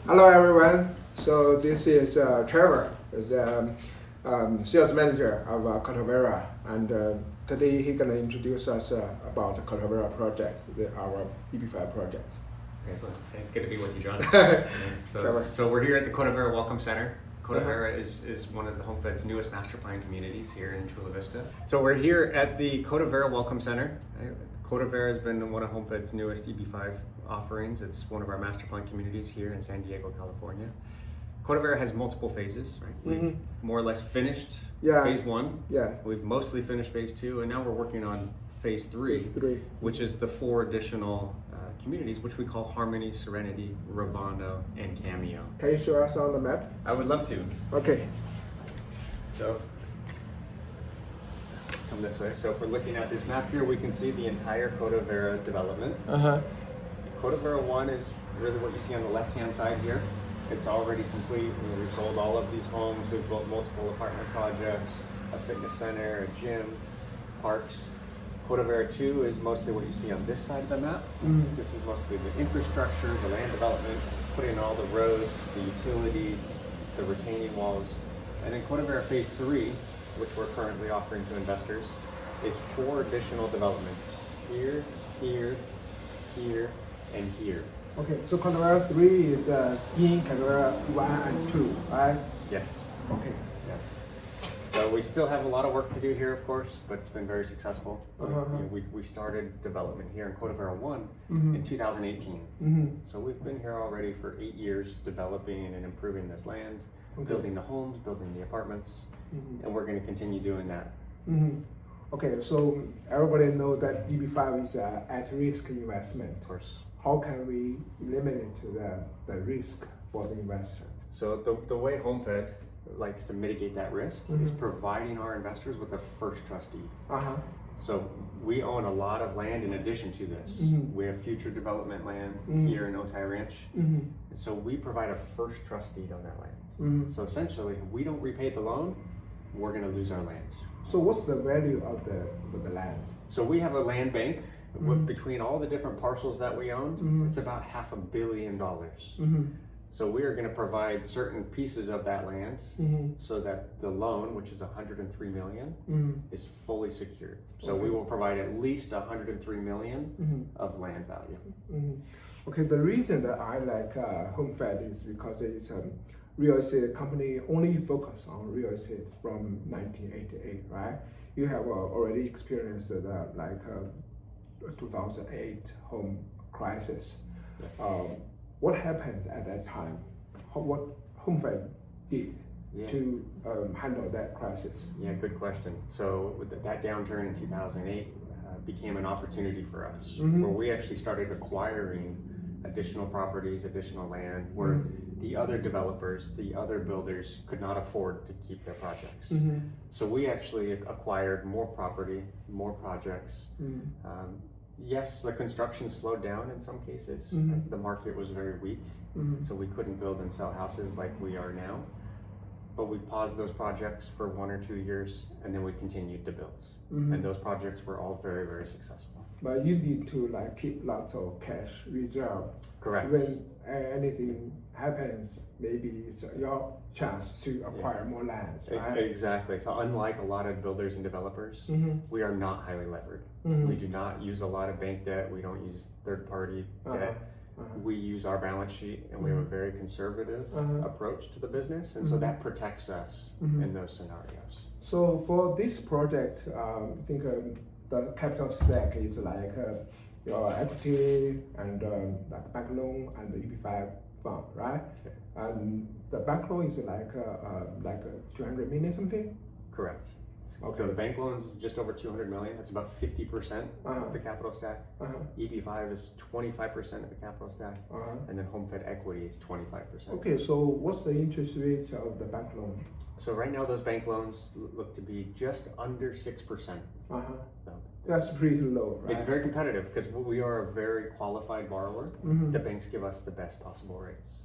Hello everyone. So this is Trevor, the sales manager of cota, and today he's gonna introduce us about the cota project, our EB5 project. Excellent. It's good to be with you, John. Trevor. So we're here at the Cota Welcome Center. Cota is one of the HomeFed's newest master plan communities here in Chula Vista. So we're here at the Cota Welcome Center. Cota has been one of HomeFed's newest EB5 offerings. It's one of our master plan communities here in San Diego, California. Cota has multiple phases, right? We've more or less finished phase one. Yeah. We've mostly finished phase two, and now we're working on phase three, which is the 4 additional communities, which we call Harmony, Serenity, Ravano, and Cameo. Can you show us on the map? I would love to. Okay. So, come this way. So if we're looking at this map here, we can see the entire Cota development. Cota 1 is really what you see on the left-hand side here. It's already complete. We've sold all of these homes. We've built multiple apartment projects, a fitness center, a gym, parks. Cota 2 is mostly what you see on this side of the map. This is mostly the infrastructure, the land development, putting in all the roads, the utilities, the retaining walls. And then Cota phase 3, which we're currently offering to investors, is 4 additional developments. Here, here, here, and here. Okay, so cota 3 is in cota 1 and 2, right? Yes. Okay. Yeah. So we still have a lot of work to do here, of course, but it's been very successful. We started development here in Cota 1 in 2018. So we've been here already for 8 years, developing and improving this land, building the homes, building the apartments, and we're going to continue doing that. Okay, so everybody knows that EB5 is an at-risk investment. Of course. How can we limit the risk for the investor? So the way HomeFed likes to mitigate that risk is providing our investors with a first trust deed. So we own a lot of land in addition to this. We have future development land here in Otay Ranch. And so we provide a first trust deed on that land. So essentially, if we don't repay the loan, we're going to lose our land. So what's the value of the land? So we have a land bank. Between all the different parcels that we own, it's about $500 million. So we are going to provide certain pieces of that land so that the loan, which is $103 million, is fully secured. So we will provide at least $103 million of land value. Okay, the reason that I like HomeFed is because it's a real estate company only focused on real estate from 1988, right? You have already experienced the 2008 home crisis. What happened at that time? What HomeFed did to handle that crisis? Yeah, good question. So that downturn in 2008 became an opportunity for us, where we actually started acquiring additional properties, additional land, where the other developers, the other builders could not afford to keep their projects. So we actually acquired more property, more projects. Yes, the construction slowed down in some cases. The market was very weak, so we couldn't build and sell houses like we are now. But we paused those projects for 1 or 2 years, and then we continued to build. And those projects were all very, very successful. But you need to keep lots of cash reserve. Correct. When anything happens, maybe it's your chance to acquire more land, right? Exactly. So unlike a lot of builders and developers, we are not highly levered. We do not use a lot of bank debt. We don't use third-party debt. We use our balance sheet, and we have a very conservative approach to the business, and so that protects us in those scenarios. So for this project, I think the capital stack is your equity and bank loan and the EB5 fund, right? And the bank loan is like 200 million something? Correct. Okay. So the bank loan's just over 200 million. That's about 50% of the capital stack. EB5 is 25% of the capital stack, and then HomeFed equity is 25%. Okay, so what's the interest rate of the bank loan? So right now those bank loans look to be just under 6%. So that's pretty low, right? It's very competitive because we are a very qualified borrower. The banks give us the best possible rates.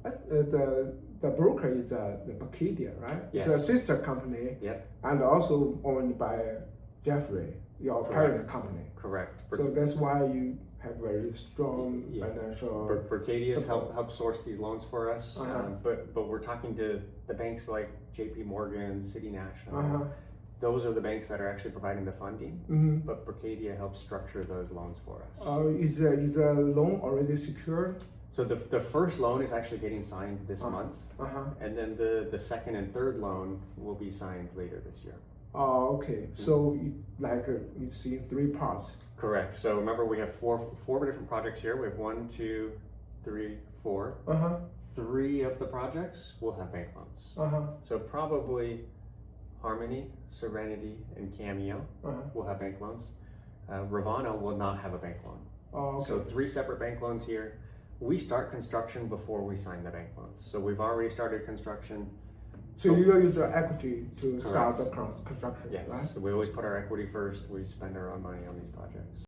The broker is the Bacadia, right? Yes. It's a sister company, and also owned by Jeffrey, your parent company. Correct. So that's why you have very strong financial. Berkadia's support. help source these loans for us, but we're talking to the banks like J.P. Morgan, City National. Those are the banks that are actually providing the funding, but Berkadia helps structure those loans for us. Is the loan already secured? So the first loan is actually getting signed this month, and then the second and third loan will be signed later this year. Oh, okay. So it's in 3 parts. Correct. So remember, we have four different projects here. We have 1, 2, 3, 4. 3 of the projects will have bank loans. So probably Harmony, Serenity, and Cameo will have bank loans. Ravana will not have a bank loan. Oh, okay. So 3 separate bank loans here. We start construction before we sign the bank loans. So we've already started construction. So you will use the equity to start the construction, yes. right? So we always put our equity first. We spend our own money on these projects.